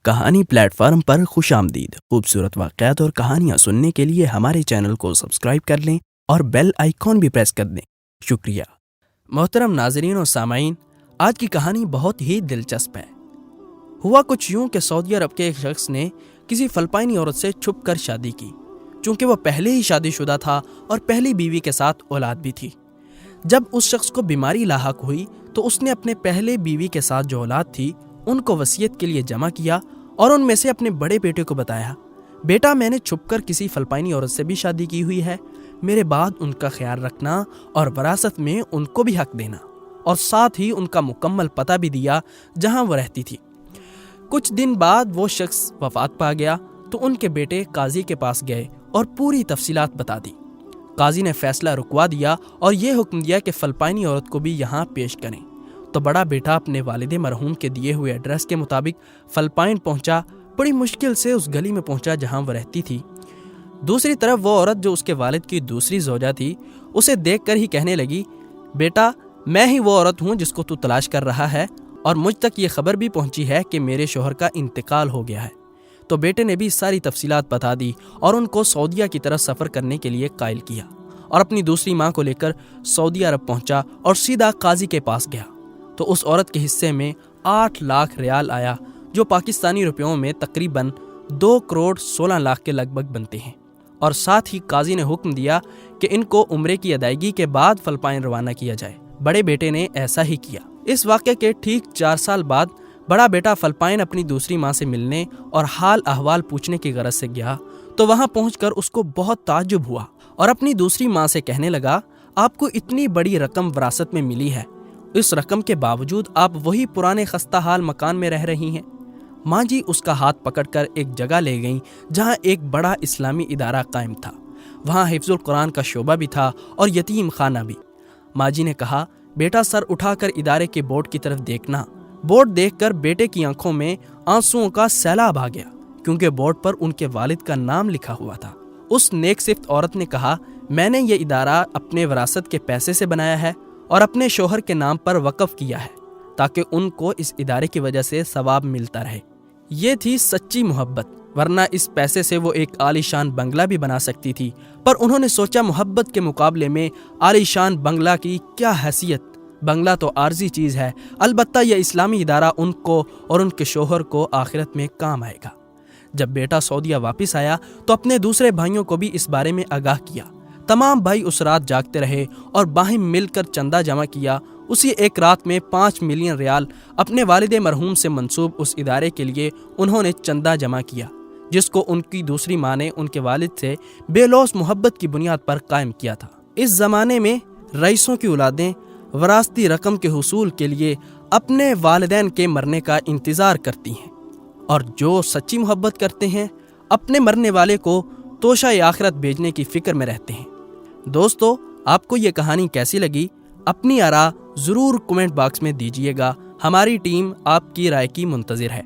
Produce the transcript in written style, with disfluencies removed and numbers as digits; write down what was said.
کہانی plate form پر خوش آمدید۔ خوبصورت واقعات اور کہانیاں سننے کے لیے ہمارے چینل کو سبسکرائب کر لیں اور بیل آئیکن بھی پریس کر دیں۔ شکریہ۔ محترم ناظرین و سامعین، آج کی کہانی بہت ہی دلچسپ ہے۔ ہوا کچھ یوں کہ سعودی عرب کے ایک شخص نے کسی فلپائنی عورت سے چھپ کر شادی کی، چونکہ وہ پہلے ہی شادی شدہ تھا اور پہلی بیوی کے ساتھ اولاد بھی تھی۔ جب اس شخص کو بیماری لاحق ہوئی تو اس نے اپنے پہلے بیوی کے ساتھ جو اولاد تھی ان کو وصیت کے لیے جمع کیا اور ان میں سے اپنے بڑے بیٹے کو بتایا، بیٹا میں نے چھپ کر کسی فلپائنی عورت سے بھی شادی کی ہوئی ہے، میرے بعد ان کا خیال رکھنا اور وراثت میں ان کو بھی حق دینا، اور ساتھ ہی ان کا مکمل پتہ بھی دیا جہاں وہ رہتی تھی۔ کچھ دن بعد وہ شخص وفات پا گیا تو ان کے بیٹے قاضی کے پاس گئے اور پوری تفصیلات بتا دی۔ قاضی نے فیصلہ رکوا دیا اور یہ حکم دیا کہ فلپائنی عورت کو بھی یہاں پیش کریں۔ تو بڑا بیٹا اپنے والد مرحوم کے دیے ہوئے ایڈریس کے مطابق فلپائن پہنچا، بڑی مشکل سے اس گلی میں پہنچا جہاں وہ رہتی تھی۔ دوسری طرف وہ عورت جو اس کے والد کی دوسری زوجہ تھی، اسے دیکھ کر ہی کہنے لگی، بیٹا میں ہی وہ عورت ہوں جس کو تو تلاش کر رہا ہے، اور مجھ تک یہ خبر بھی پہنچی ہے کہ میرے شوہر کا انتقال ہو گیا ہے۔ تو بیٹے نے بھی ساری تفصیلات بتا دی اور ان کو سعودیہ کی طرف سفر کرنے کے لیے قائل کیا، اور اپنی دوسری ماں کو لے کر سعودی عرب پہنچا اور سیدھا قاضی کے پاس گیا۔ تو اس عورت کے حصے میں 8 لاکھ ریال آیا، جو پاکستانی روپیوں میں تقریباً 2 کروڑ 16 لاکھ کے لگ بھگ بنتے ہیں، اور ساتھ ہی قاضی نے حکم دیا کہ ان کو عمرے کی ادائیگی کے بعد فلپائن روانہ کیا جائے۔ بڑے بیٹے نے ایسا ہی کیا۔ اس واقعے کے ٹھیک 4 سال بعد بڑا بیٹا فلپائن اپنی دوسری ماں سے ملنے اور حال احوال پوچھنے کی غرض سے گیا، تو وہاں پہنچ کر اس کو بہت تعجب ہوا اور اپنی دوسری ماں سے کہنے لگا، آپ کو اتنی بڑی رقم وراثت میں ملی ہے، اس رقم کے باوجود آپ وہی پرانے خستہ حال مکان میں رہ رہی ہیں۔ ماں جی اس کا ہاتھ پکڑ کر ایک جگہ لے گئیں جہاں ایک بڑا اسلامی ادارہ قائم تھا۔ وہاں حفظ القرآن کا شعبہ بھی تھا اور یتیم خانہ بھی۔ ماں جی نے کہا، بیٹا سر اٹھا کر ادارے کے بورڈ کی طرف دیکھنا۔ بورڈ دیکھ کر بیٹے کی آنکھوں میں آنسوؤں کا سیلاب آ گیا، کیونکہ بورڈ پر ان کے والد کا نام لکھا ہوا تھا۔ اس نیک صفت عورت نے کہا، میں نے یہ ادارہ اپنے وراثت کے پیسے سے بنایا ہے اور اپنے شوہر کے نام پر وقف کیا ہے، تاکہ ان کو اس ادارے کی وجہ سے ثواب ملتا رہے۔ یہ تھی سچی محبت، ورنہ اس پیسے سے وہ ایک عالی شان بنگلہ بھی بنا سکتی تھی، پر انہوں نے سوچا محبت کے مقابلے میں عالی شان بنگلہ کی کیا حیثیت، بنگلہ تو عارضی چیز ہے، البتہ یہ اسلامی ادارہ ان کو اور ان کے شوہر کو آخرت میں کام آئے گا۔ جب بیٹا سعودیہ واپس آیا تو اپنے دوسرے بھائیوں کو بھی اس بارے میں آگاہ کیا۔ تمام بھائی اس رات جاگتے رہے اور باہم مل کر چندہ جمع کیا۔ اسی ایک رات میں 5 ملین ریال اپنے والد مرحوم سے منسوب اس ادارے کے لیے انہوں نے چندہ جمع کیا، جس کو ان کی دوسری ماں نے ان کے والد سے بے لوث محبت کی بنیاد پر قائم کیا تھا۔ اس زمانے میں رئیسوں کی اولادیں وراثتی رقم کے حصول کے لیے اپنے والدین کے مرنے کا انتظار کرتی ہیں، اور جو سچی محبت کرتے ہیں اپنے مرنے والے کو توشہ آخرت بھیجنے کی فکر میں رہتے ہیں۔ دوستو، آپ کو یہ کہانی کیسی لگی؟ اپنی آراء ضرور کمنٹ باکس میں دیجیے گا۔ ہماری ٹیم آپ کی رائے کی منتظر ہے۔